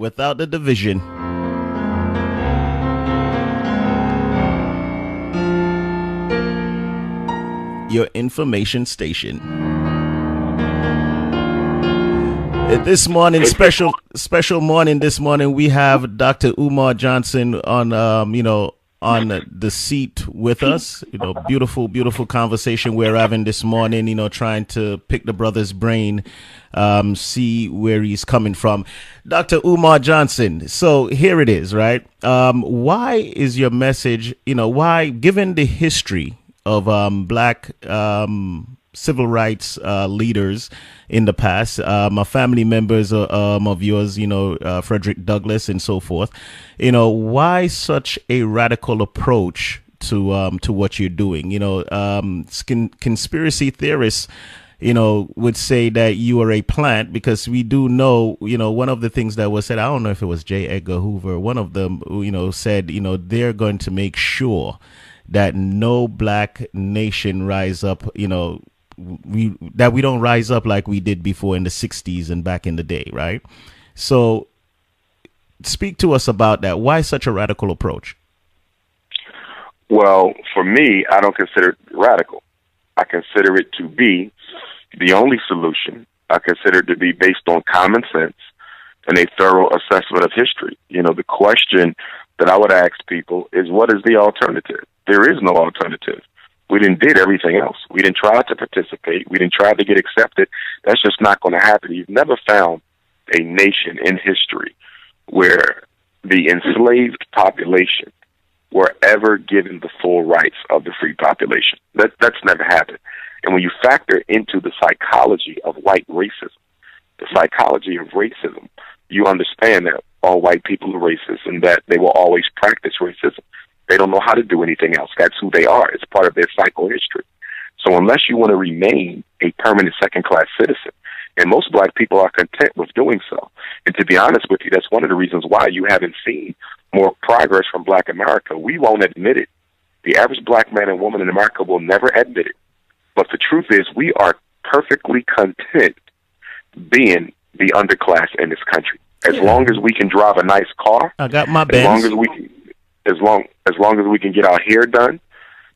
without the division. Your information station. This morning, special morning. This morning, we have Dr. Umar Johnson on, on the seat with us. Beautiful conversation we're having this morning. Trying to pick the brother's brain, see where he's coming from. Dr. Umar Johnson. So here it is, right? Why is your message? Why, given the history of black civil rights leaders in the past, family members of yours, Frederick Douglass and so forth, why such a radical approach to what you're doing? Conspiracy theorists, would say that you are a plant, because we do know, one of the things that was said, I don't know if it was J. Edgar Hoover, one of them, said, they're going to make sure that no black nation rise up, that we don't rise up like we did before in the 60s and back in the day, right? So speak to us about that. Why such a radical approach? Well, for me, I don't consider it radical. I consider it to be the only solution. I consider it to be based on common sense and a thorough assessment of history. The question that I would ask people is, what is the alternative? There is no alternative. We did everything else. We didn't try to participate. We didn't try to get accepted. That's just not going to happen. You've never found a nation in history where the enslaved population were ever given the full rights of the free population. That's never happened. And when you factor into the psychology of white racism, the psychology of racism, you understand that all white people are racist and that they will always practice racism. They don't know how to do anything else. That's who they are. It's part of their psychohistory. So unless you want to remain a permanent second-class citizen, and most black people are content with doing so, and to be honest with you, that's one of the reasons why you haven't seen more progress from black America. We won't admit it. The average black man and woman in America will never admit it. But the truth is, we are perfectly content being the underclass in this country. As long as we can drive a nice car, I got my Benz. As long as we can get our hair done,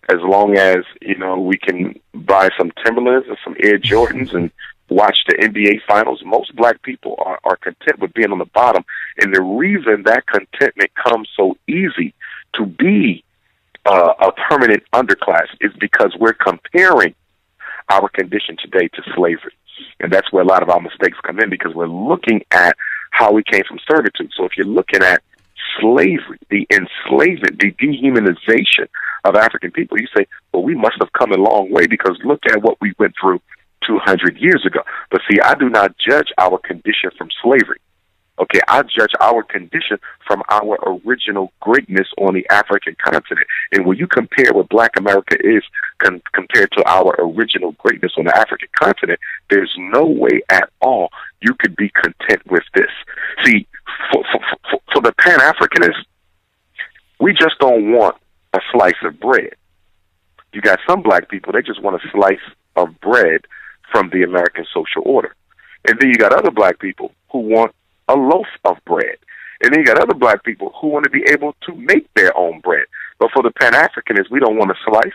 as long as we can buy some Timberlands and some Air Jordans and watch the NBA Finals, most black people are content with being on the bottom. And the reason that contentment comes so easy to be a permanent underclass is because we're comparing our condition today to slavery. And that's where a lot of our mistakes come in, because we're looking at how we came from servitude. So if you're looking at slavery, the enslavement, the dehumanization of African people, you say, well, we must have come a long way, because look at what we went through 200 years ago. But see, I do not judge our condition from slavery. Okay, I judge our condition from our original greatness on the African continent. And when you compare what black America is compared to our original greatness on the African continent, there's no way at all you could be content with this. See, for the Pan-Africanists, we just don't want a slice of bread. You got some black people, they just want a slice of bread from the American social order. And then you got other black people who want a loaf of bread. And then you got other black people who want to be able to make their own bread. But for the Pan-Africanists, we don't want a slice.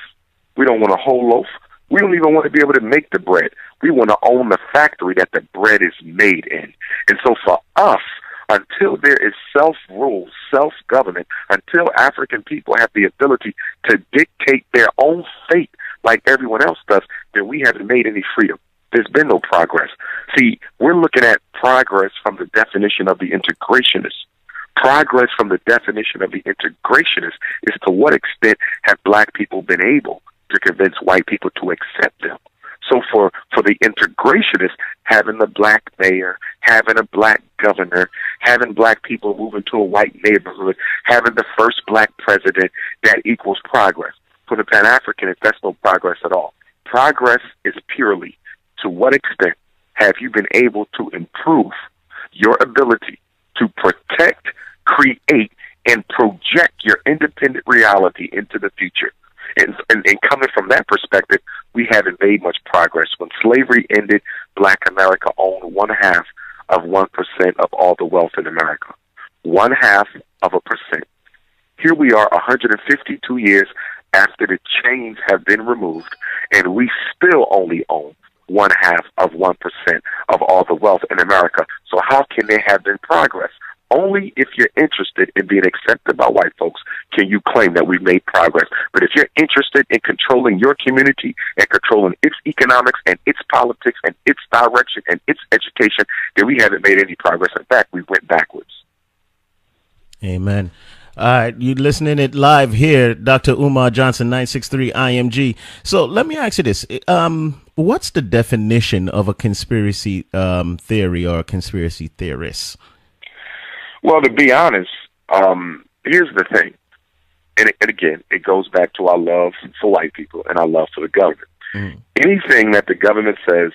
We don't want a whole loaf. We don't even want to be able to make the bread. We want to own the factory that the bread is made in. And so for us, until there is self-rule, self-government, until African people have the ability to dictate their own fate like everyone else does, then we haven't made any freedom. There's been no progress. See, we're looking at progress from the definition of the integrationist. Progress from the definition of the integrationist is to what extent have black people been able to convince white people to accept them. So for the integrationists, having the black mayor, having a black governor, having black people move into a white neighborhood, having the first black president, that equals progress. For the Pan-Africanists, that's no progress at all. Progress is purely to what extent have you been able to improve your ability to protect, create, and project your independent reality into the future. And coming from that perspective, we haven't made much progress. When slavery ended, black America owned 1/2 of 1% of all the wealth in America. 0.5%. Here we are 152 years after the chains have been removed, and we still only own 0.5% of all the wealth in America. So how can there have been progress? Only if you're interested in being accepted by white folks can you claim that we've made progress. But if you're interested in controlling your community and controlling its economics and its politics and its direction and its education, then we haven't made any progress. In fact, we went backwards. Amen. All right, you listening it live here, Dr. Umar Johnson, 963 IMG. So let me ask you this. What's the definition of a conspiracy theory or a conspiracy theorist? Well, to be honest, here's the thing. And again, it goes back to our love for white people and our love for the government. Mm. Anything that the government says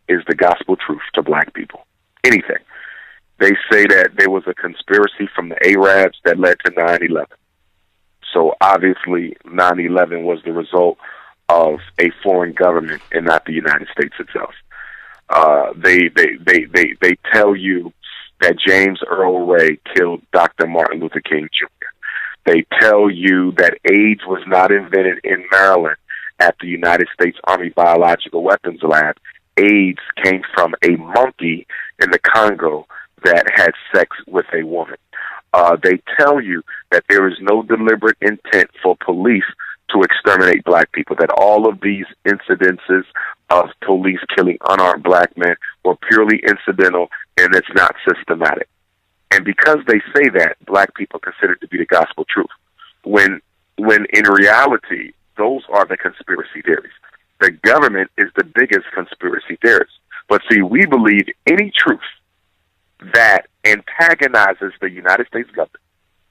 is the gospel truth to black people. Anything. They say that there was a conspiracy from the Arabs that led to 9/11. So obviously 9/11 was the result of a foreign government and not the United States itself. They tell you that James Earl Ray killed Dr. Martin Luther King Jr. They tell you that AIDS was not invented in Maryland at the United States Army Biological Weapons Lab. AIDS came from a monkey in the Congo that had sex with a woman. They tell you that there is no deliberate intent for police to exterminate black people, that all of these incidences of police killing unarmed black men were purely incidental and it's not systematic. And because they say that, black people consider it to be the gospel truth, when in reality, those are the conspiracy theories. The government is the biggest conspiracy theorist. But see, we believe any truth that antagonizes the United States government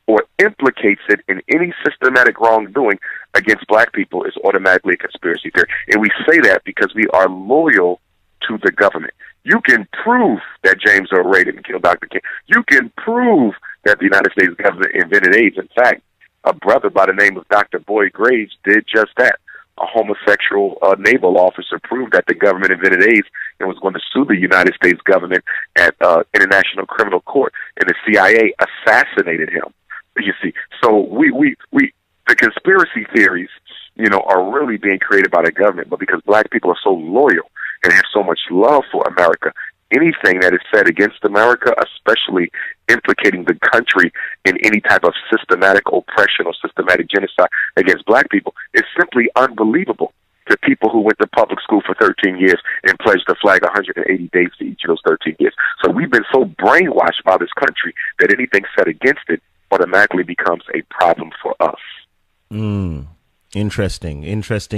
or implicates it in any systematic wrongdoing against black people is automatically a conspiracy theory. And we say that because we are loyal to the government. You can prove that James Earl Ray didn't kill Dr. King. You can prove that the United States government invented AIDS. In fact, a brother by the name of Dr. Boyd Graves did just that. A homosexual naval officer proved that the government invented AIDS and was going to sue the United States government at International Criminal Court, and the CIA assassinated him. You see, so the conspiracy theories, are really being created by the government, but because black people are so loyal and have so much love for America, anything that is said against America, especially implicating the country in any type of systematic oppression or systematic genocide against black people, is simply unbelievable to people who went to public school for 13 years and pledged the flag 180 days to each of those 13 years. So we've been so brainwashed by this country that anything said against it automatically becomes a problem for us. Interesting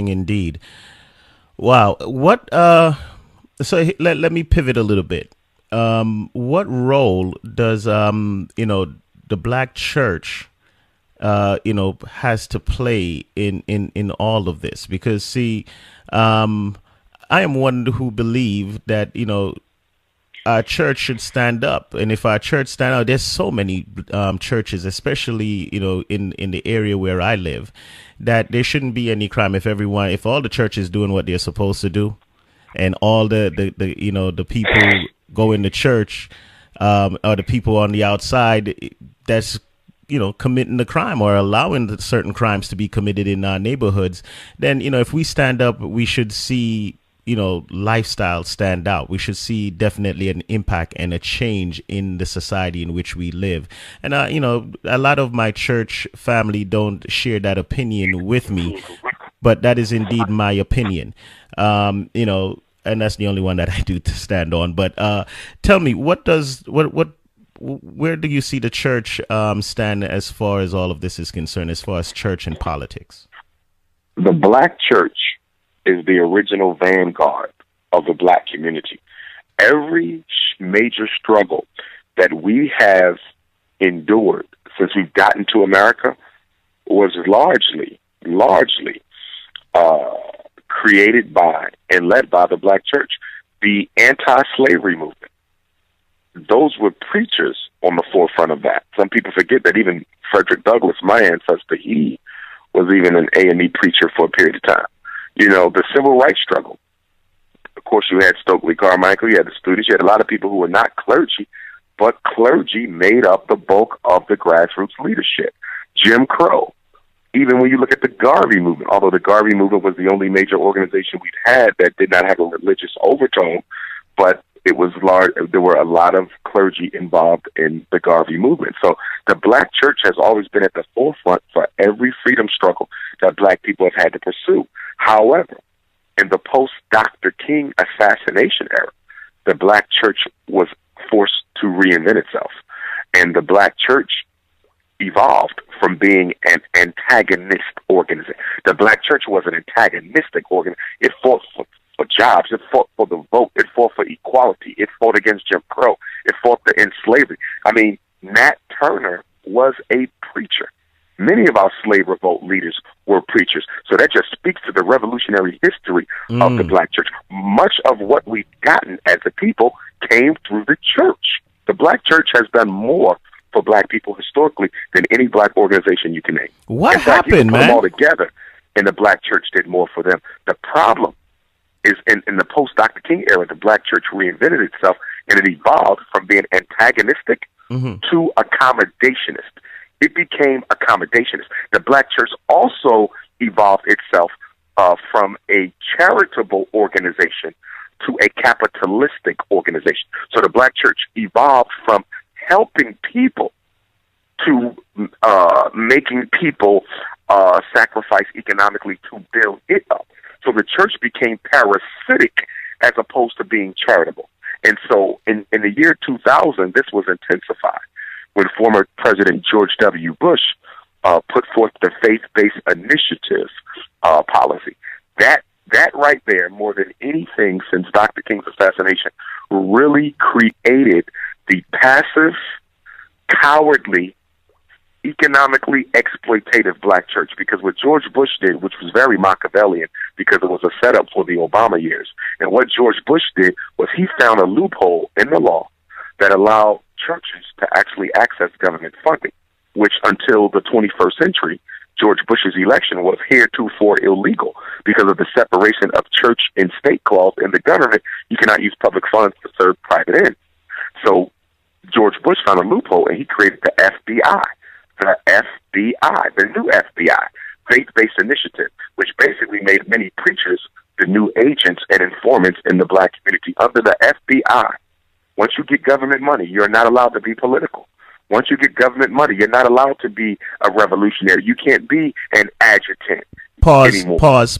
indeed. Wow. What so let me pivot a little bit. What role does the black church has to play in all of this? Because see, I am one who believe that our church should stand up, and if our church stand out, there's so many churches, especially in the area where I live, that there shouldn't be any crime if all the churches doing what they're supposed to do, and all the people go into church, or the people on the outside that's committing the crime or allowing certain crimes to be committed in our neighborhoods, then if we stand up, we should see lifestyle stand out. We should see definitely an impact and a change in the society in which we live. And a lot of my church family don't share that opinion with me, but that is indeed my opinion. And that's the only one that I do to stand on. But tell me, where do you see the church stand as far as all of this is concerned, as far as church and politics? The black church is the original vanguard of the black community. Every major struggle that we have endured since we've gotten to America was largely created by and led by the black church. The anti-slavery movement, those were preachers on the forefront of that. Some people forget that even Frederick Douglass, my ancestor, he was even an A&E preacher for a period of time. The civil rights struggle. Of course, you had Stokely Carmichael, you had the students, you had a lot of people who were not clergy, but clergy made up the bulk of the grassroots leadership. Jim Crow. Even when you look at the Garvey Movement, although the Garvey Movement was the only major organization we've had that did not have a religious overtone, but it was large. There were a lot of clergy involved in the Garvey Movement. So the black church has always been at the forefront for every freedom struggle that black people have had to pursue. However, in the post-Dr. King assassination era, the black church was forced to reinvent itself. And the black church evolved from being an antagonist organization. The black church was an antagonistic organization. It fought for jobs. It fought for the vote. It fought for equality. It fought against Jim Crow. It fought to end slavery. I mean, Nat Turner was a preacher. Many of our slave revolt leaders were preachers. So that just speaks to the revolutionary history of the black church. Much of what we've gotten as a people came through the church. The black church has done more for black people historically than any black organization you can name. What happened, man? Put them all together, and the black church did more for them. The problem is in the post-Dr. King era, the black church reinvented itself, and it evolved from being antagonistic to accommodationist. It became accommodationist. The black church also evolved itself from a charitable organization to a capitalistic organization. So the black church evolved from helping people to making people sacrifice economically to build it up. So the church became parasitic as opposed to being charitable. And so in the year 2000, this was intensified when former President George W. Bush put forth the faith-based initiative policy. That right there, more than anything since Dr. King's assassination, really created the passive, cowardly, economically exploitative black church. Because what George Bush did, which was very Machiavellian, because it was a setup for the Obama years, and what George Bush did was he found a loophole in the law that allowed churches to actually access government funding, which until the 21st century, George Bush's election was heretofore illegal because of the separation of church and state clause in the government. You cannot use public funds to serve private ends. So George Bush found a loophole, and he created the FBI. The FBI, the new FBI, faith-based initiative, which basically made many preachers the new agents and informants in the black community. Under the FBI, once you get government money, you're not allowed to be political. Once you get government money, you're not allowed to be a revolutionary. You can't be an adjutant. Anymore. Pause.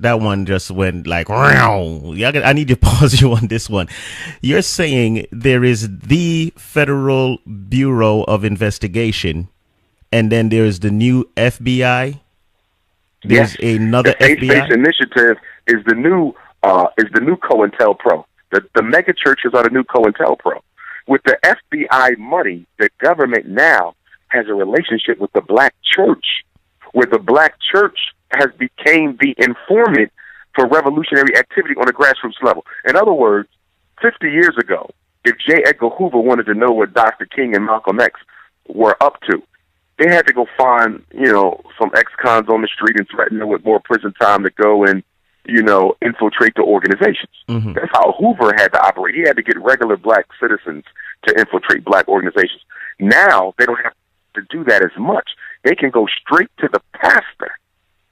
That one just went like, I need to pause you on this one. You're saying there is the Federal Bureau of Investigation, and then there's the new FBI. There's another the faith-based initiative is the new COINTELPRO. The mega churches are the new COINTELPRO. With the FBI money, the government now has a relationship with the black church, where the black church has became the informant for revolutionary activity on a grassroots level. In other words, 50 years ago, if J. Edgar Hoover wanted to know what Dr. King and Malcolm X were up to, they had to go find, some ex-cons on the street and threaten them with more prison time to go and, infiltrate the organizations. That's how Hoover had to operate. He had to get regular black citizens to infiltrate black organizations. Now, they don't have to do that as much. They can go straight to the pastor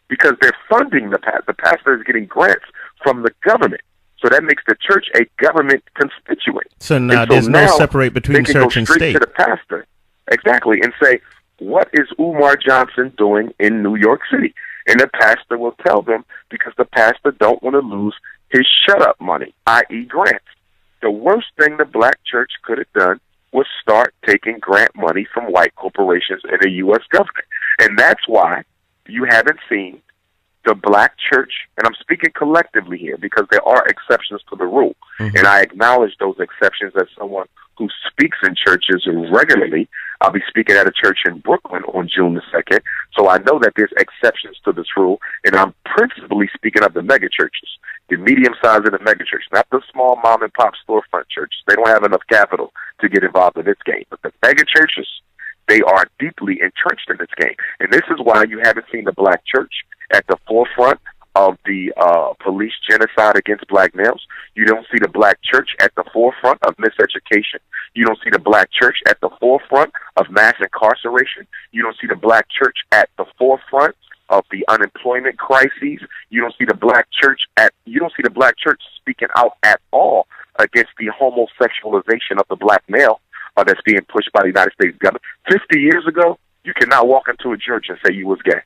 because they're funding the pastor. The pastor is getting grants from the government. So that makes the church a government constituent. So now there's no separate between church and state. They can go straight to the pastor. Exactly. And say, what is Umar Johnson doing in New York City? And the pastor will tell them, because the pastor don't want to lose his shut-up money, i.e. grants. The worst thing the black church could have done was start taking grant money from white corporations and the U.S. government. And that's why you haven't seen the black church, and I'm speaking collectively here because there are exceptions to the rule, and I acknowledge those exceptions as someone who speaks in churches regularly. I'll be speaking at a church in Brooklyn on June the 2nd, so I know that there's exceptions to this rule, and I'm principally speaking of the mega churches, the medium size of the mega churches, not the small mom and pop storefront churches. They don't have enough capital to get involved in this game, but the mega churches, they are deeply entrenched in this game, and this is why you haven't seen the black church at the forefront of the police genocide against black males. You don't see the black church at the forefront of miseducation. You don't see the black church at the forefront of mass incarceration. You don't see the black church at the forefront of the unemployment crises. You don't see the black church speaking out at all against the homosexualization of the black male that's being pushed by the United States government. 50 years ago, you cannot walk into a church and say you was gay.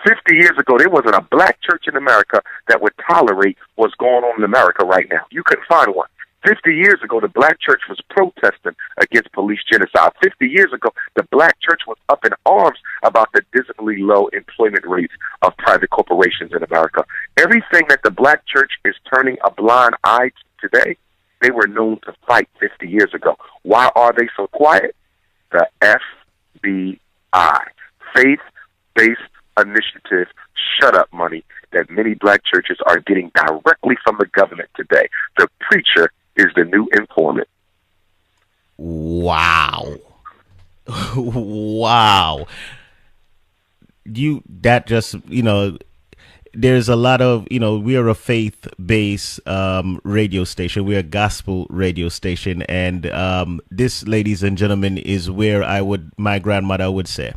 50 years ago, there wasn't a black church in America that would tolerate what's going on in America right now. You couldn't find one. 50 years ago, the black church was protesting against police genocide. 50 years ago, the black church was up in arms about the dismally low employment rates of private corporations in America. Everything that the black church is turning a blind eye to today, they were known to fight 50 years ago. Why are they so quiet? The FBI, faith-based initiative, shut up money that many black churches are getting directly from the government today. The preacher is the new informant. Wow. Wow. There's a lot of, we are a faith-based radio station. We're a gospel radio station. And this, ladies and gentlemen, is where my grandmother would say,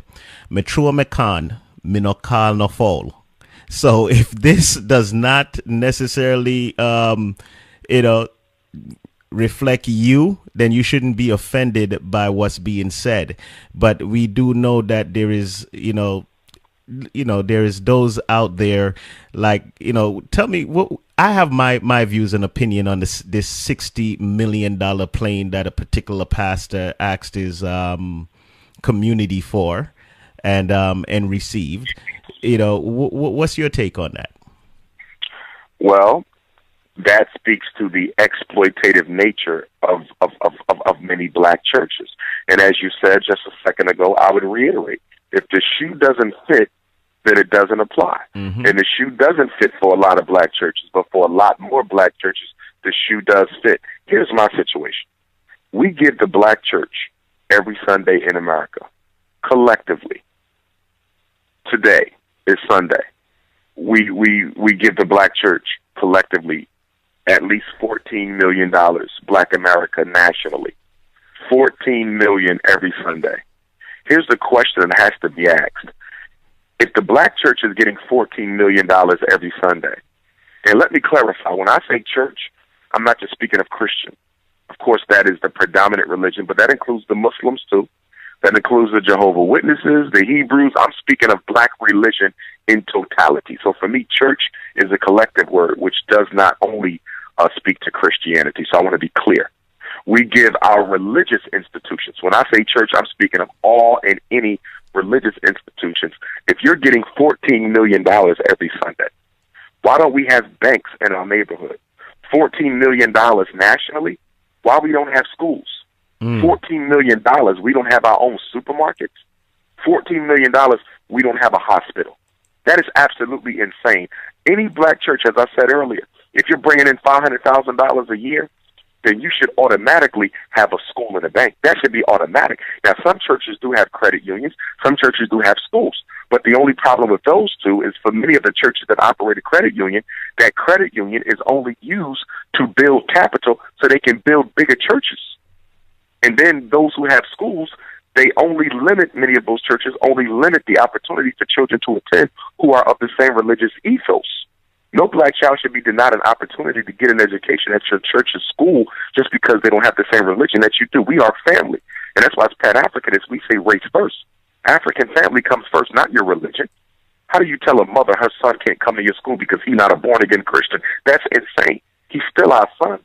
Metrua Mekan, Minokal no fall. So if this does not necessarily, reflect you, then you shouldn't be offended by what's being said. But we do know that there is, there is those out there like, tell me what I have my views and opinion on this $60 million plane that a particular pastor asked his community for and received. What's your take on that? Well, that speaks to the exploitative nature of many black churches. And as you said just a second ago, I would reiterate, if the shoe doesn't fit, then it doesn't apply. Mm-hmm. And the shoe doesn't fit for a lot of black churches, but for a lot more black churches, the shoe does fit. Here's my situation. We give the black church every Sunday in America, collectively. Today is Sunday. We give the black church collectively at least $14 million, Black America nationally. $14 million every Sunday. Here's the question that has to be asked. If the black church is getting $14 million every Sunday, and let me clarify, when I say church, I'm not just speaking of Christian. Of course, that is the predominant religion, but that includes the Muslims too. That includes the Jehovah's Witnesses, the Hebrews. I'm speaking of black religion in totality. So for me, church is a collective word, which does not only speak to Christianity. So I want to be clear. We give our religious institutions. When I say church, I'm speaking of all and any religious institutions. If you're getting $14 million every Sunday, why don't we have banks in our neighborhood? $14 million nationally, why we don't have schools? $14 million, we don't have our own supermarkets. $14 million, we don't have a hospital. That is absolutely insane. Any black church, as I said earlier, if you're bringing in $500,000 a year, then you should automatically have a school and a bank. That should be automatic. Now, some churches do have credit unions. Some churches do have schools. But the only problem with those two is for many of the churches that operate a credit union, that credit union is only used to build capital so they can build bigger churches. And then those who have schools, they only limit, many of those churches only limit the opportunity for children to attend who are of the same religious ethos. No black child should be denied an opportunity to get an education at your church's school just because they don't have the same religion that you do. We are family. And that's why as Pan-Africanists, we say race first. African family comes first, not your religion. How do you tell a mother her son can't come to your school because he's not a born-again Christian? That's insane. He's still our son.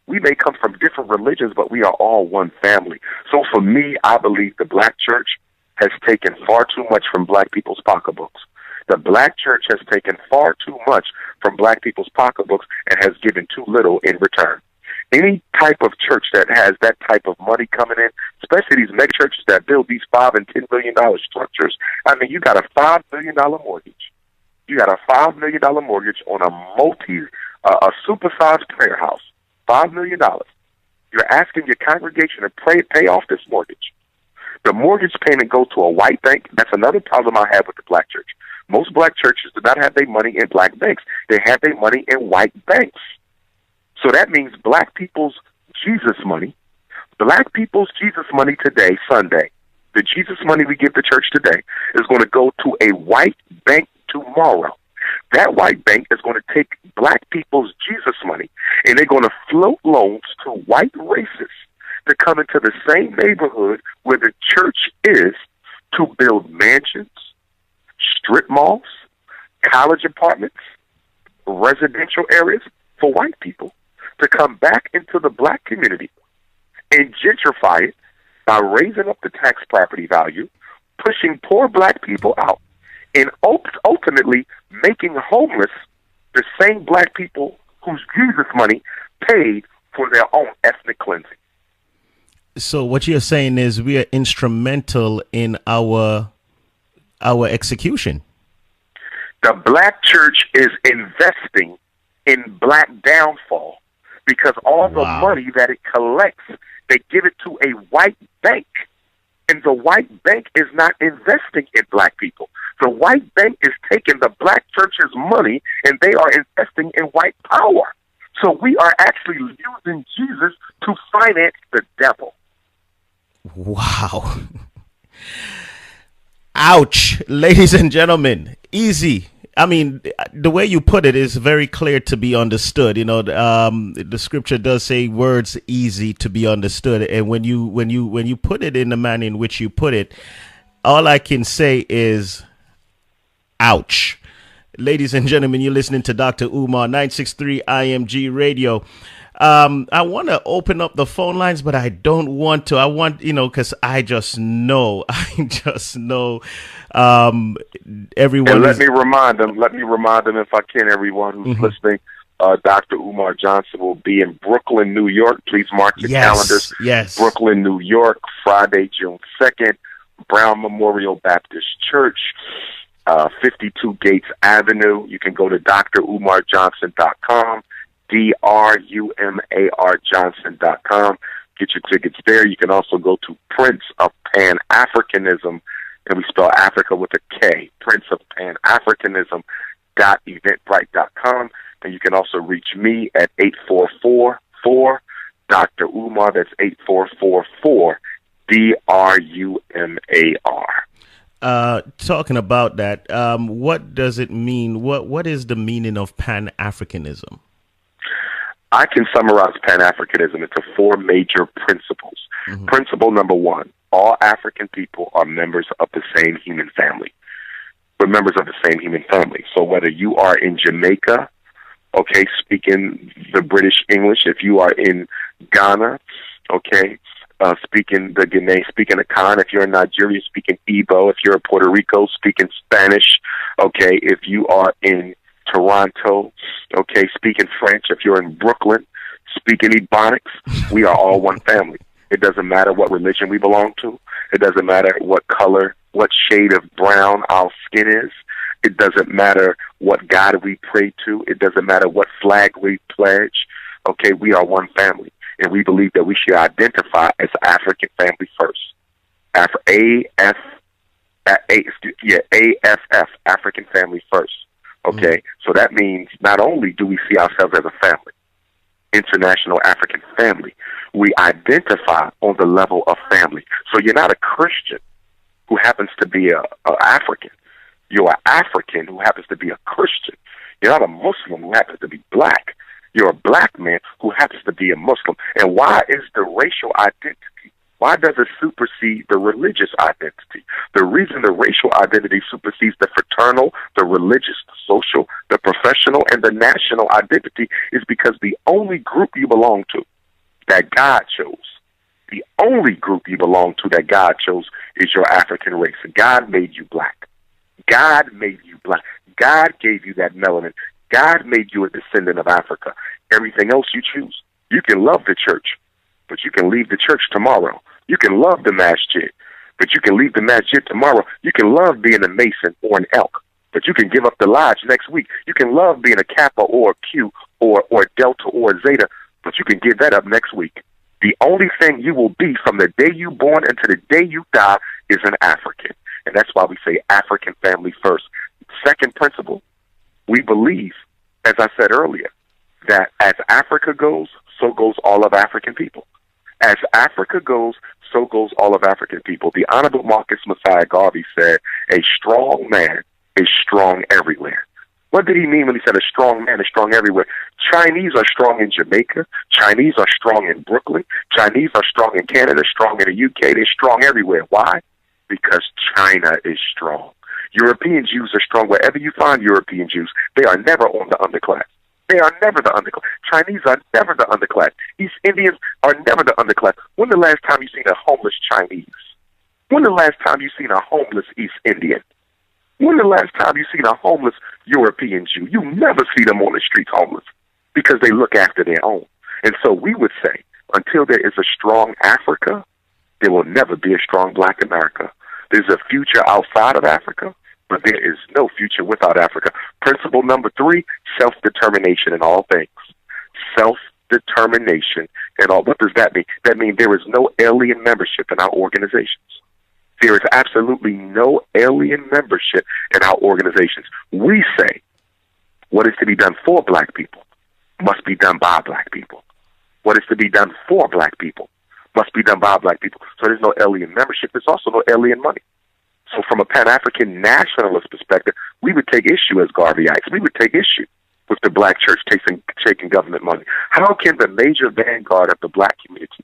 We may come from different religions, but we are all one family. So for me, I believe the black church has taken far too much from black people's pocketbooks. The black church has taken far too much from black people's pocketbooks and has given too little in return. Any type of church that has that type of money coming in, especially these mega churches that build these $5 and $10 million structures, I mean, you got a $5 million mortgage. You got a $5 million mortgage on a supersized prayer house. $5 million. You're asking your congregation to pay off this mortgage. The mortgage payment goes to a white bank. That's another problem I have with the black church. Most black churches do not have their money in black banks. They have their money in white banks. So that means black people's Jesus money today, Sunday, the Jesus money we give the church today is going to go to a white bank tomorrow. That white bank is going to take black people's Jesus money, and they're going to float loans to white racists to come into the same neighborhood where the church is to build mansions, strip malls, college apartments, residential areas for white people to come back into the black community and gentrify it by raising up the tax property value, pushing poor black people out, and ultimately making homeless the same black people whose Jesus money paid for their own ethnic cleansing. So what you're saying is we are instrumental in our execution. The black church is investing in black downfall because all the money that it collects, they give it to a white bank. And the white bank is not investing in black people. The white bank is taking the black church's money and they are investing in white power. So we are actually using Jesus to finance the devil. Wow. Ouch. Ladies and gentlemen, easy. I mean, the way you put it is very clear to be understood. You know, the scripture does say words easy to be understood. And when you put it in the manner in which you put it, all I can say is, ouch. Ladies and gentlemen, you're listening to Dr. Umar, 963 IMG Radio. I want to open up the phone lines, but I don't want to. I want, because I just know, everyone. And let me remind them, if I can, everyone who's listening, Dr. Umar Johnson will be in Brooklyn, New York. Please mark your calendars. Yes. Brooklyn, New York, Friday, June 2nd, Brown Memorial Baptist Church, 52 Gates Avenue. You can go to drumarjohnson.com. drumarjohnson.com. Get your tickets there. You can also go to Prince of Pan-Africanism, and we spell Africa with a K, Prince of Pan-Africanism.eventbrite.com. And you can also reach me at 8444 Dr. Umar. That's 8444 DRUMAR. Talking about that, what does it mean? What is the meaning of Pan-Africanism? I can summarize Pan-Africanism into four major principles. Mm-hmm. Principle number one, all African people are members of the same human family. We're members of the same human family. So whether you are in Jamaica, okay, speaking the British English, if you are in Ghana, okay, speaking the Guinea, speaking Akan, if you're in Nigeria, speaking Igbo, if you're in Puerto Rico, speaking Spanish, okay, if you are in Toronto, okay, speaking French, if you're in Brooklyn, speaking Ebonics, we are all one family. It doesn't matter what religion we belong to. It doesn't matter what color, what shade of brown our skin is. It doesn't matter what God we pray to. It doesn't matter what flag we pledge. Okay, we are one family, and we believe that we should identify as African family first. AFF, African family first. Okay, so that means not only do we see ourselves as a family, international African family, we identify on the level of family. So you're not a Christian who happens to be a African. You're an African who happens to be a Christian. You're not a Muslim who happens to be black. You're a black man who happens to be a Muslim. And why is the racial identity? Why does it supersede the religious identity? The reason the racial identity supersedes the fraternal, the religious, the social, the professional, and the national identity is because the only group you belong to that God chose, the only group you belong to that God chose is your African race. God made you black. God made you black. God gave you that melanin. God made you a descendant of Africa. Everything else you choose. You can love the church, but you can leave the church tomorrow. You can love the masjid, but you can leave the masjid tomorrow. You can love being a Mason or an Elk, but you can give up the lodge next week. You can love being a Kappa or a Q or Delta or a Zeta, but you can give that up next week. The only thing you will be from the day you born until the day you die is an African. And that's why we say African family first. second principle, we believe, as I said earlier, that as Africa goes, so goes all of African people. As Africa goes, so goes all of African people. The Honorable Marcus Garvey said, a strong man is strong everywhere. What did he mean when he said a strong man is strong everywhere? Chinese are strong in Jamaica. Chinese are strong in Brooklyn. Chinese are strong in Canada, strong in the UK. They're strong everywhere. Why? Because China is strong. European Jews are strong wherever you find European Jews. They are never on the underclass. They are never the underclass. Chinese are never the underclass. East Indians are never the underclass. When the last time you seen a homeless Chinese? When the last time you seen a homeless East Indian? When the last time you seen a homeless European Jew? You never see them on the streets homeless because they look after their own. And so we would say, until there is a strong Africa, there will never be a strong Black America. There's a future outside of Africa, but there is no future without Africa. Principle number 3, self-determination in all things. Self-determination in all. What does that mean? That means there is no alien membership in our organizations. There is absolutely no alien membership in our organizations. We say what is to be done for Black people must be done by Black people. What is to be done for Black people must be done by Black people. So there's no alien membership. There's also no alien money. So from a Pan-African nationalist perspective, we would take issue as Garveyites. We would take issue with the Black church taking government money. How can the major vanguard of the Black community,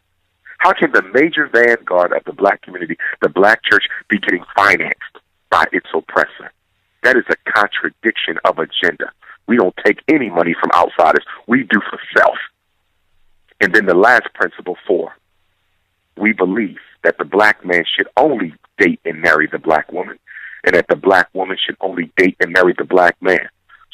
how can the major vanguard of the Black community, the Black church, be getting financed by its oppressor? That is a contradiction of agenda. We don't take any money from outsiders. We do for self. And then the last principle 4, we believe that the Black man should only date and marry the Black woman, and that the Black woman should only date and marry the Black man.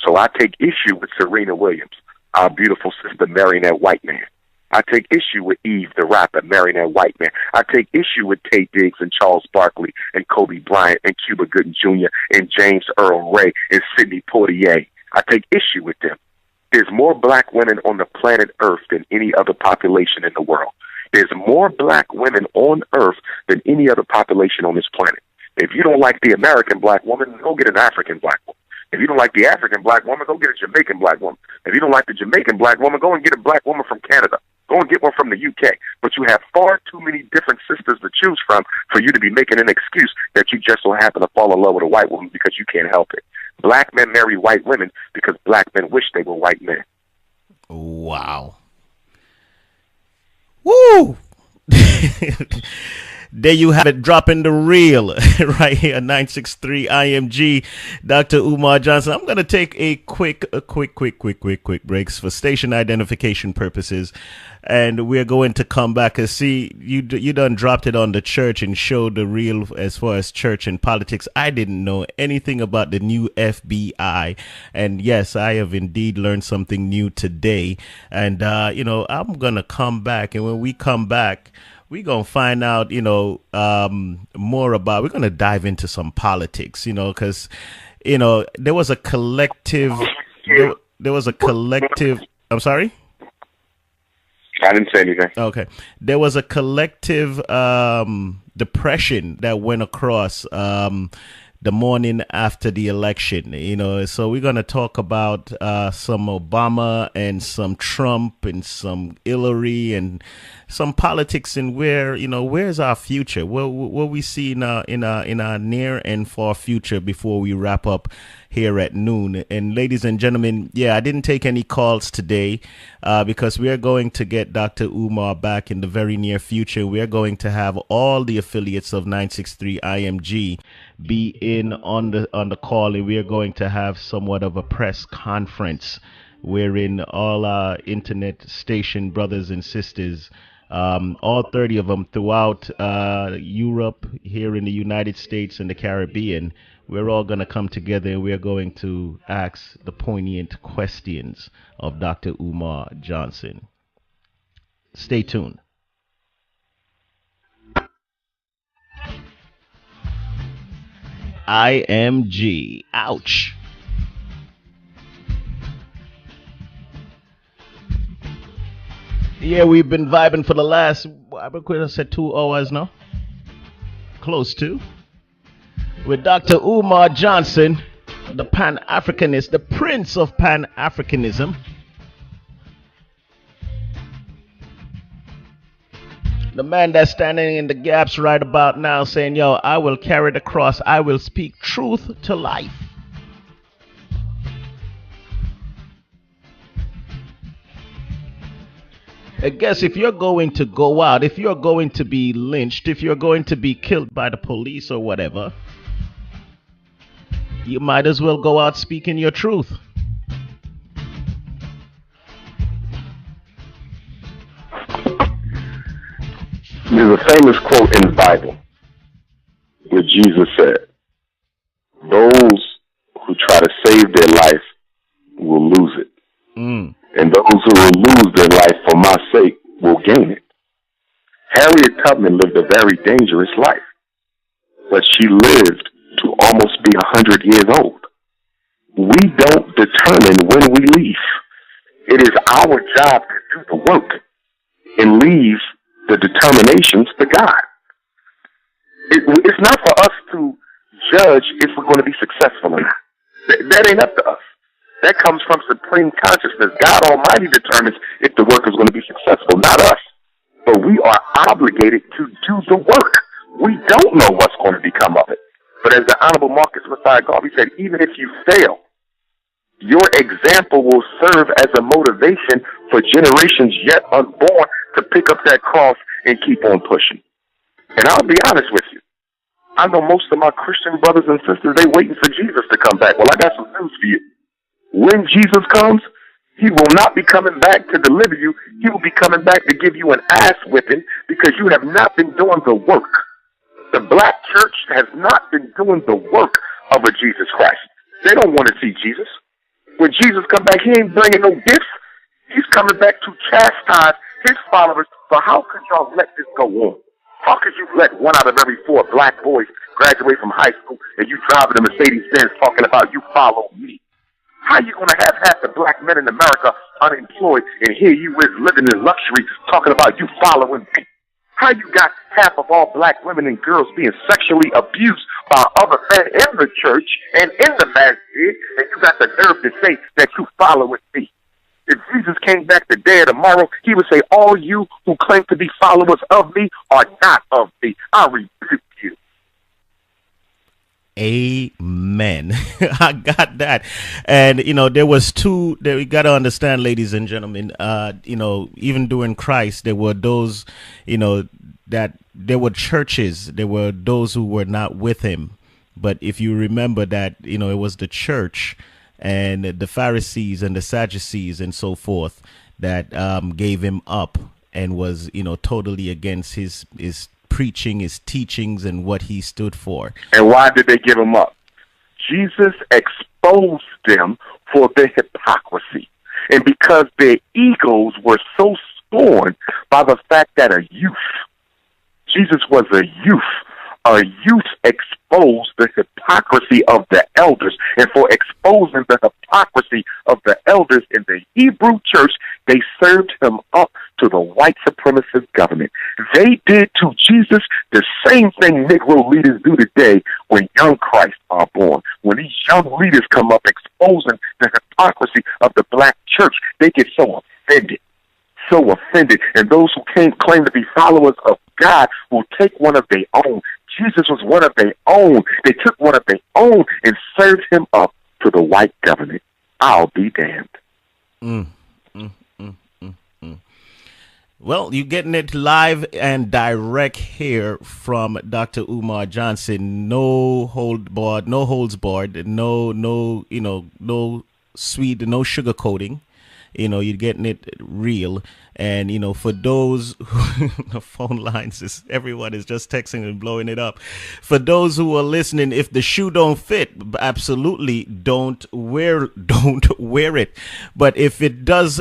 So I take issue with Serena Williams, our beautiful sister, marrying that white man. I take issue with Eve, the rapper, marrying that white man. I take issue with Tay Diggs and Charles Barkley and Kobe Bryant and Cuba Gooding Jr. and James Earl Ray and Sidney Poitier. I take issue with them. There's more Black women on the planet Earth than any other population in the world. There's more Black women on Earth than any other population on this planet. If you don't like the American Black woman, go get an African Black woman. If you don't like the African Black woman, go get a Jamaican Black woman. If you don't like the Jamaican Black woman, go and get a Black woman from Canada. Go and get one from the UK. But you have far too many different sisters to choose from for you to be making an excuse that you just so happen to fall in love with a white woman because you can't help it. Black men marry white women because Black men wish they were white men. Wow. Woo! There you have it, dropping the reel right here, 963 IMG, Dr. Umar Johnson. I'm going to take a quick breaks for station identification purposes, and we're going to come back and see, you done dropped it on the church and showed the reel as far as church and politics. I didn't know anything about the new FBI, and yes, I have indeed learned something new today, and I'm going to come back, and when we come back, we're going to find out, more about, we're going to dive into some politics, because, there was a collective, I'm sorry? I didn't say anything. Okay. There was a collective depression that went across the morning after the election, so we're going to talk about some Obama and some Trump and some Hillary and some politics and where's our future? What we see in our near and far future before we wrap up here at noon. And ladies and gentlemen, I didn't take any calls today because we are going to get Dr. Umar back in the very near future. We are going to have all the affiliates of 963 IMG be in on the call, and we are going to have somewhat of a press conference wherein all our internet station brothers and sisters, all 30 of them throughout Europe, here in the United States and the Caribbean, we're all going to come together and we're going to ask the poignant questions of Dr. Umar Johnson. Stay tuned. IMG. Ouch. Yeah, we've been vibing for the last, I said 2 hours now. Close to. With Dr. Umar Johnson. the Pan-Africanist, the prince of Pan-Africanism. The man that's standing in the gaps right about now saying, yo, I will carry the cross. I will speak truth to life. I guess if you're going to go out, if you're going to be lynched, if you're going to be killed by the police or whatever, you might as well go out speaking your truth. There's a famous quote in the Bible where Jesus said, those who try to save their life will lose it. And those who will lose their life for my sake will gain it. Harriet Tubman lived a very dangerous life, but she lived to almost be 100 years old. We don't determine when we leave. It is our job to do the work and leave the determinations to God. It's not for us to judge if we're going to be successful or not. That ain't up to us. That comes from supreme consciousness. God Almighty determines if the work is going to be successful, not us. But we are obligated to do the work. We don't know what's going to become of it. But as the Honorable Marcus Garvey said, even if you fail, your example will serve as a motivation for generations yet unborn to pick up that cross and keep on pushing. And I'll be honest with you. I know most of my Christian brothers and sisters, they waiting for Jesus to come back. Well, I got some news for you. When Jesus comes, he will not be coming back to deliver you. He will be coming back to give you an ass whipping because you have not been doing the work. The black church has not been doing the work of a Jesus Christ. They don't want to see Jesus. When Jesus comes back, he ain't bringing no gifts. He's coming back to chastise his followers. So how could y'all let this go on? How could you let 1 out of every 4 black boys graduate from high school and you driving a Mercedes-Benz talking about you follow me? How you going to have half the black men in America unemployed and here you is living in luxury talking about you following me? How you got half of all black women and girls being sexually abused by other men in the church and in the masjid, and you got the nerve to say that you following me? If Jesus came back today or tomorrow, he would say, all you who claim to be followers of me are not of me. I rebuke you. Amen. I got that. And, there was two that we got to understand, ladies and gentlemen, even during Christ, there were those, that there were churches, there were those who were not with him. But if you remember that, it was the church and the Pharisees and the Sadducees and so forth that gave him up and was, totally against his preaching, his teachings, and what he stood for. And why did they give him up? Jesus exposed them for their hypocrisy. And because their egos were so scorned by the fact that Jesus was a youth. A youth exposed the hypocrisy of the elders. And for exposing the hypocrisy of the elders in the Hebrew church, they served him up to the white supremacist government. They did to Jesus the same thing Negro leaders do today when young Christs are born. When these young leaders come up exposing the hypocrisy of the black church, they get so offended. And those who claim to be followers of God will take one of their own. Jesus was one of their own. They took one of their own and served him up to the white government. I'll be damned. Well, you're getting it live and direct here from Dr. Umar Johnson. No holds barred, no sweet, no sugarcoating. You're getting it real. And, for those who, the phone lines everyone is just texting and blowing it up. For those who are listening, if the shoe don't fit, absolutely don't wear it. But if it does,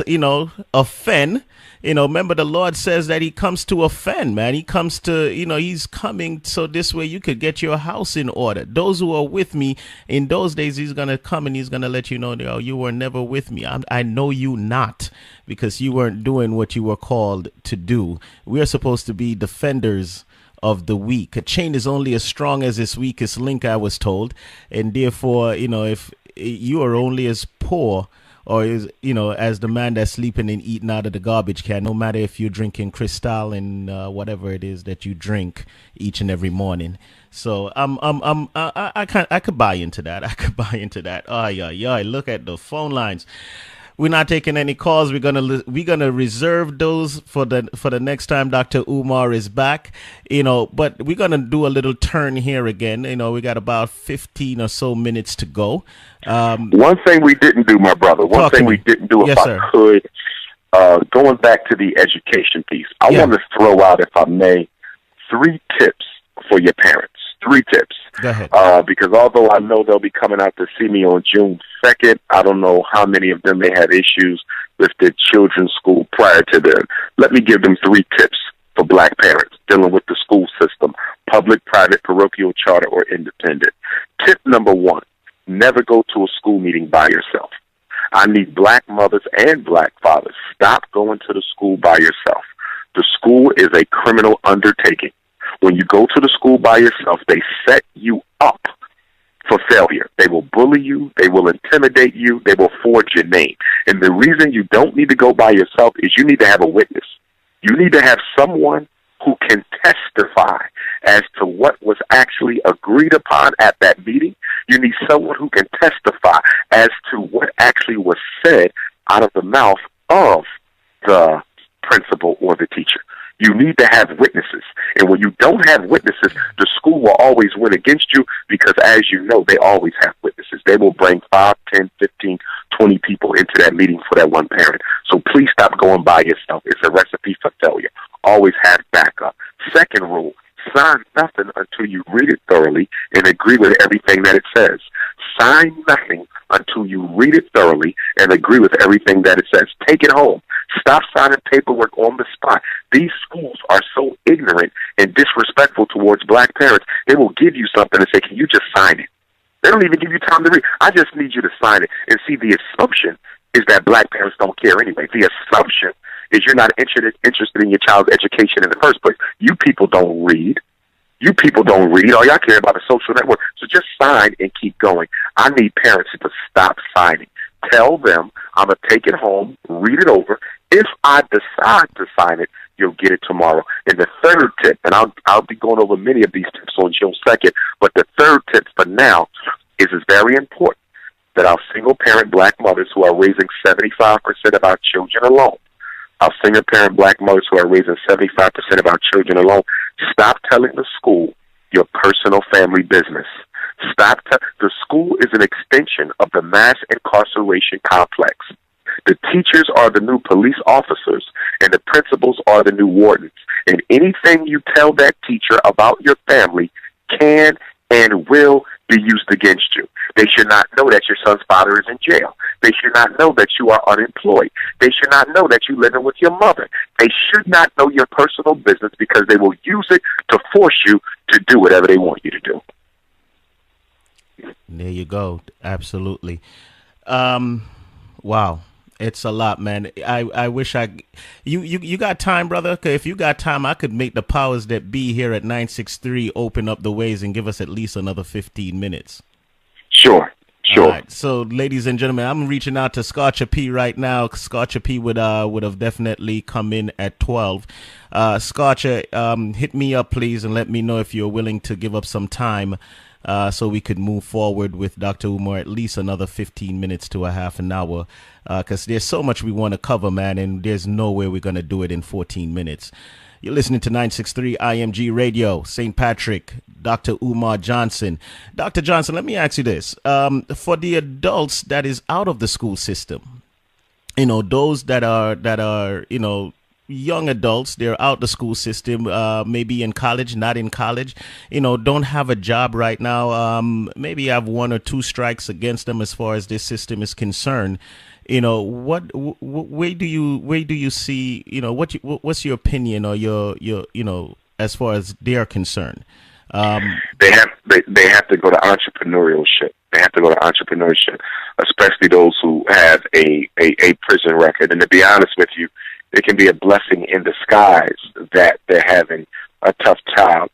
offend, remember the Lord says that he comes to offend, man. He comes to, he's coming so this way you could get your house in order. Those who are with me in those days, he's going to come and he's going to let you know, you were never with me. I know you not, because you weren't doing what you were called to do. We are supposed to be defenders of the weak. A chain is only as strong as its weakest link, I was told. And therefore, if you are only as poor or is as the man that's sleeping and eating out of the garbage can, no matter if you're drinking Cristal and whatever it is that you drink each and every morning. So I could buy into that. I could buy into that. Oh yeah. Look at the phone lines. We're not taking any calls. We're gonna reserve those for the next time Dr. Umar is back. But we're gonna do a little turn here again. We got about 15 or so minutes to go. One thing we didn't do, my brother. One thing we didn't do, if yes, I sir. could, going back to the education piece, I Yeah. want to throw out, if I may, 3 tips for your parents. 3 tips. Go ahead. Because although I know they'll be coming out to see me on June 2nd, I don't know how many of them may have issues with their children's school prior to then. Let me give them 3 tips for black parents dealing with the school system, public, private, parochial, charter, or independent. Tip number 1, never go to a school meeting by yourself. I need black mothers and black fathers. Stop going to the school by yourself. The school is a criminal undertaking. When you go to the school by yourself, they set you up for failure. They will bully you. They will intimidate you. They will forge your name. And the reason you don't need to go by yourself is you need to have a witness. You need to have someone who can testify as to what was actually agreed upon at that meeting. You need someone who can testify as to what actually was said out of the mouth of the principal or the teacher. You need to have witnesses. And when you don't have witnesses, the school will always win against you because, as you know, they always have witnesses. They will bring 5, 10, 15, 20 people into that meeting for that one parent. So please stop going by yourself. It's a recipe for failure. Always have backup. Second rule, sign nothing until you read it thoroughly and agree with everything that it says. Sign nothing until you read it thoroughly and agree with everything that it says. Take it home. Stop signing paperwork on the spot. These schools are so ignorant and disrespectful towards black parents. They will give you something and say, can you just sign it? They don't even give you time to read. I just need you to sign it. And see, the assumption is that black parents don't care anyway. The assumption is you're not interested in your child's education in the first place. You people don't read. You people don't read. All y'all care about a social network. So just sign and keep going. I need parents to stop signing. Tell them I'm going to take it home, read it over. If I decide to sign it, you'll get it tomorrow. And the third tip, and I'll be going over many of these tips on June 2nd, but the third tip for now is very important, that our single-parent black mothers who are raising 75% of our children alone, our single-parent black mothers who are raising 75% of our children alone, stop telling the school your personal family business. The school is an extension of the mass incarceration complex. The teachers are the new police officers, and the principals are the new wardens. And anything you tell that teacher about your family can and will be used against you. They should not know that your son's father is in jail. They should not know that you are unemployed. They should not know that you're living with your mother. They should not know your personal business because they will use it to force you to do whatever they want you to do. There you go. Absolutely. Wow. It's a lot, man. I wish you got time, brother? 'Cause if you got time, I could make the powers that be here at 963 open up the ways and give us at least another 15 minutes. Sure. All right. So, ladies and gentlemen, I'm reaching out to Scotcha P right now. Scotcha P would have definitely come in at 12. Scotcha, hit me up, please, and let me know if you're willing to give up some time so we could move forward with Dr. Umar at least another 15 minutes to a half an hour, because there's so much we want to cover, man, and there's no way we're going to do it in 14 minutes. You're listening to 963 IMG Radio, St. Patrick, Dr. Umar Johnson. Dr. Johnson, let me ask you this. For the adults that is out of the school system, those that are, young adults, they're out the school system, maybe in college, not in college, don't have a job right now, maybe have 1 or 2 strikes against them as far as this system is concerned. Where do you see, what's your opinion or your as far as they're concerned? They have to go to entrepreneurship. They have to go to entrepreneurship, especially those who have a prison record. And to be honest with you, it can be a blessing in disguise that they're having a tough time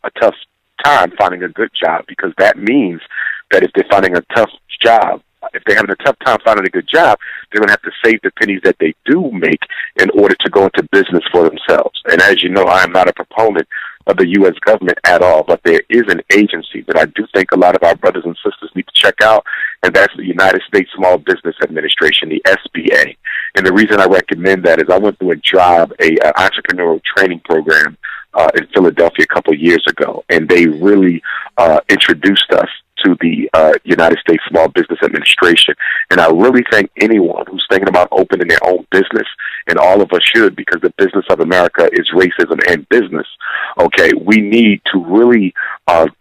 finding a good job, because that means that if they're finding a tough job, if they're having a tough time finding a good job, they're going to have to save the pennies that they do make in order to go into business for themselves. And as you know, I am not a proponent of the U.S. government at all, but there is an agency that I do think a lot of our brothers and sisters need to check out, and that's the United States Small Business Administration, the SBA. And the reason I recommend that is I went through an entrepreneurial training program in Philadelphia a couple of years ago, and they really introduced us to the United States Small Business Administration. And I really think anyone who's thinking about opening their own business, and all of us should, because the business of America is racism and business, okay, we need to really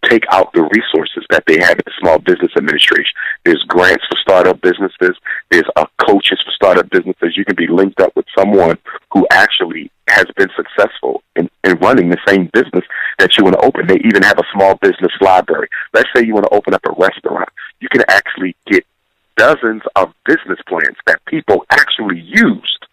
take out the resources that they have at the Small Business Administration. There's grants for startup businesses. There's coaches for startup businesses. You can be linked up with someone who actually has been successful in running the same business that you want to open. They even have a small business library. Let's say you want to open up a restaurant. You can actually get dozens of business plans that people actually used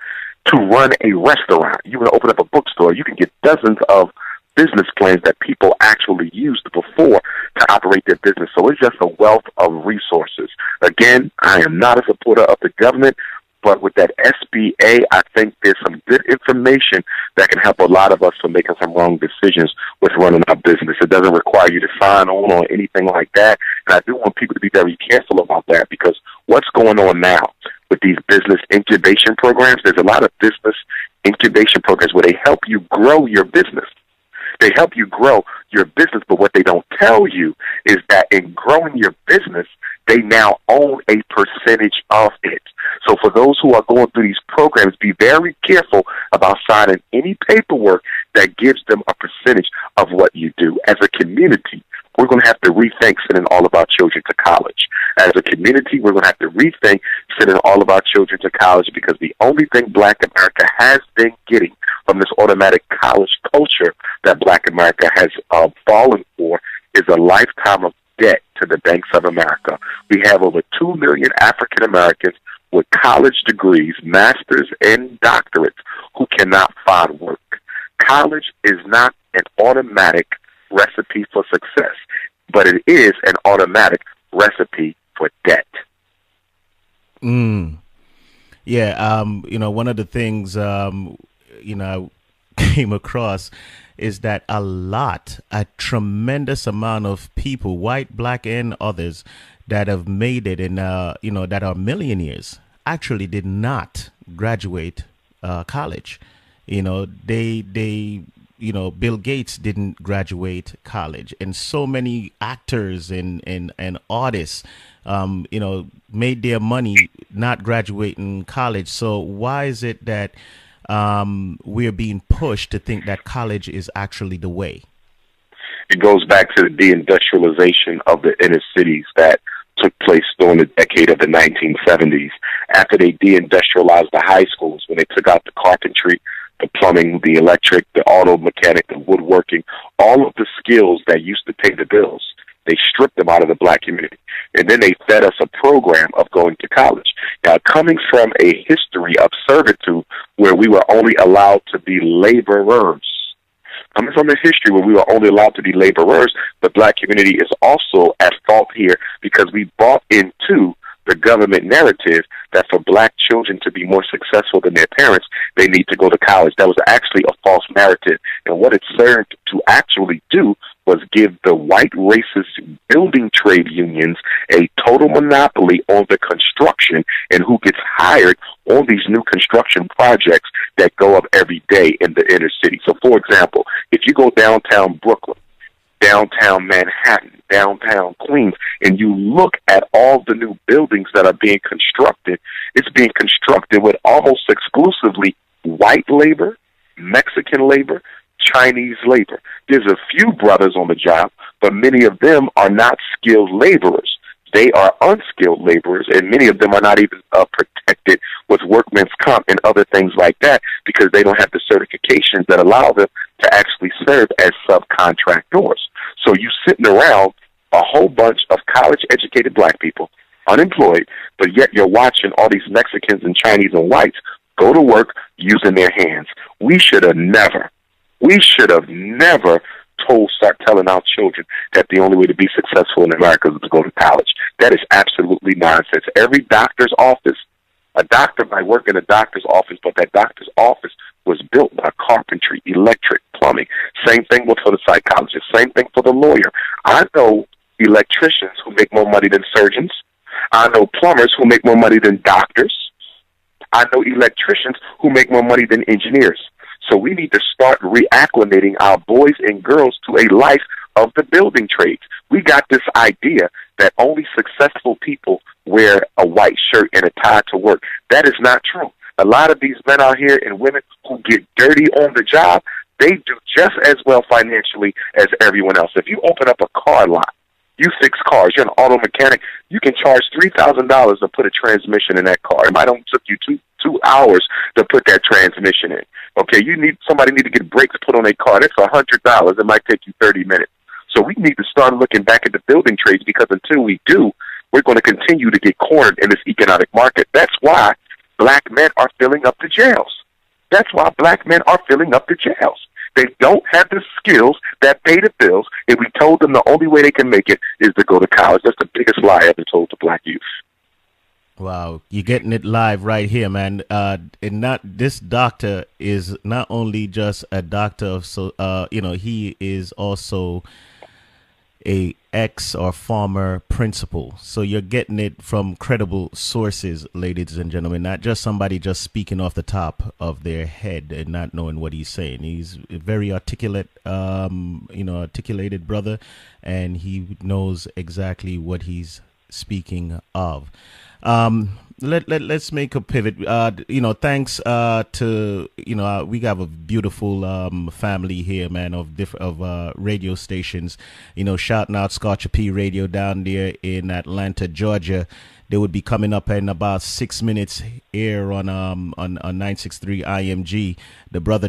to run a restaurant. You want to open up a bookstore. You can get dozens of business plans that people actually used before to operate their business. So it's just a wealth of resources. Again, I am not a supporter of the government, but with that SBA, I think there's some good information that can help a lot of us from making some wrong decisions with running our business. It doesn't require you to sign on or anything like that. And I do want people to be very careful about that, because what's going on now with these business incubation programs, there's a lot of business incubation programs where they help you grow your business. They help you grow your business, but what they don't tell you is that in growing your business, they now own a percentage of it. So for those who are going through these programs, be very careful about signing any paperwork that gives them a percentage of what you do. As a community, we're going to have to rethink sending all of our children to college. As a community, we're going to have to rethink sending all of our children to college, because the only thing Black America has been getting from this automatic college culture that Black America has fallen for is a lifetime of debt to the banks of America. We have over 2 million African Americans with college degrees, masters, and doctorates who cannot find work. College is not an automatic recipe for success, but it is an automatic recipe for debt. Yeah, one of the things, I came across is that a tremendous amount of people, white, Black, and others, that have made it and, that are millionaires, actually did not graduate college. Bill Gates didn't graduate college, and so many actors and artists, made their money not graduating college. So why is it that we're being pushed to think that college is actually the way? It goes back to the deindustrialization of the inner cities that took place during the decade of the 1970s. After they deindustrialized the high schools, when they took out the carpentry, the plumbing, the electric, the auto mechanic, the woodworking, all of the skills that used to pay the bills, they stripped them out of the Black community. And then they fed us a program of going to college. Now, coming from a history of servitude where we were only allowed to be laborers, coming from a history where we were only allowed to be laborers, the Black community is also at fault here, because we bought into the government narrative that for Black children to be more successful than their parents, they need to go to college. That was actually a false narrative. And what it served to actually do was give the white racist building trade unions a total monopoly on the construction and who gets hired on these new construction projects that go up every day in the inner city. So, for example, if you go downtown Brooklyn, downtown Manhattan, downtown Queens, and you look at all the new buildings that are being constructed, it's being constructed with almost exclusively white labor, Mexican labor, Chinese labor. There's a few brothers on the job, but many of them are not skilled laborers. They are unskilled laborers, and many of them are not even protected with workman's comp and other things like that, because they don't have the certifications that allow them to actually serve as subcontractors. So you sitting around a whole bunch of college-educated Black people, unemployed, but yet you're watching all these Mexicans and Chinese and whites go to work using their hands. We should have never start telling our children that the only way to be successful in America is to go to college. That is absolutely nonsense. Every doctor's office, a doctor might work in a doctor's office, but that doctor's office was built by carpentry, electric, plumbing. Same thing for the psychologist. Same thing for the lawyer. I know electricians who make more money than surgeons. I know plumbers who make more money than doctors. I know electricians who make more money than engineers. So we need to start reacclimating our boys and girls to a life of the building trades. We got this idea that only successful people wear a white shirt and a tie to work. That is not true. A lot of these men out here and women who get dirty on the job, they do just as well financially as everyone else. If you open up a car lot, you fix cars, you're an auto mechanic, you can charge $3,000 to put a transmission in that car. It might only took you two hours to put that transmission in. Okay, somebody need to get brakes put on a car. That's $100. It might take you 30 minutes. So we need to start looking back at the building trades, because until we do, we're going to continue to get cornered in this economic market. That's why black men are filling up the jails. That's why black men are filling up the jails. They don't have the skills that pay the bills, and we told them the only way they can make it is to go to college. That's the biggest lie ever told to black youth. Wow, you're getting it live right here, man. This doctor is not only just a doctor of he is also a ex or former principal. So you're getting it from credible sources, ladies and gentlemen, not just somebody just speaking off the top of their head and not knowing what he's saying. He's a very articulate, articulated brother, and he knows exactly what he's speaking of. Let's make a pivot. Thanks to we have a beautiful family here, man, of radio stations. Shouting out Scotch P Radio down there in Atlanta, Georgia. They would be coming up in about 6 minutes here on 963 IMG. The brother